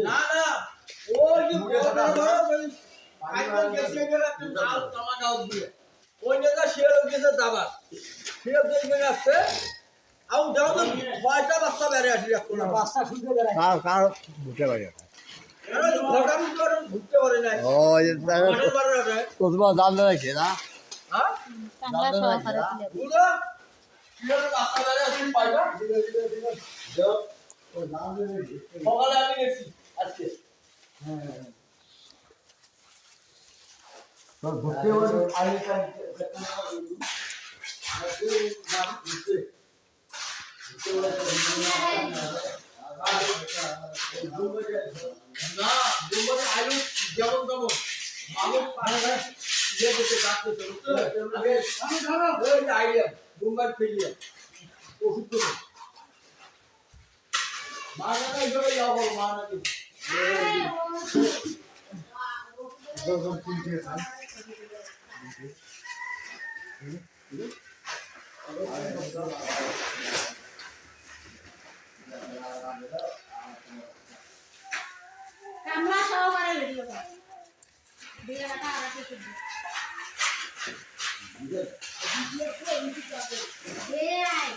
না না ওই যে বড় বড় আইকন গেছে গেল একটা নাল টমাটো দিয়ে ওই নেতা শেয়ার গেছে দাবা শেয়ার দিয়ে গেছে আছে আউ দাও তো ছয়টা বাচ্চা বেরে আসি এখন বাচ্চা শুনতে বেরে কার বুঝতে পারি আরে ঘটাম করে ঘুরতে পারে না ও এই তোমার দাম দেয় না হ্যাঁ বাংলা সহকারে তুলে বুড়ো শেয়ার বাচ্চা বেরে আসি পাইবা দাও ও দাম দেয় সকালে আমি গেছি আজকে হ্যাঁ তো ঘুরতে ওই আইটা না দুবারে আলু যেমন তেমন মানুষ পারে ইয়ে করতে কাটতে চলছে আমি ধরো ওই আইডিয়া দুবার ফেলিয়ে ওষুধ তো মানাটা জোরে যাও বল মানাটি দোকান কিনতে খান কামলা সহকারে ভিডিও কর দিয়ে রাখা আর কিছু দে আই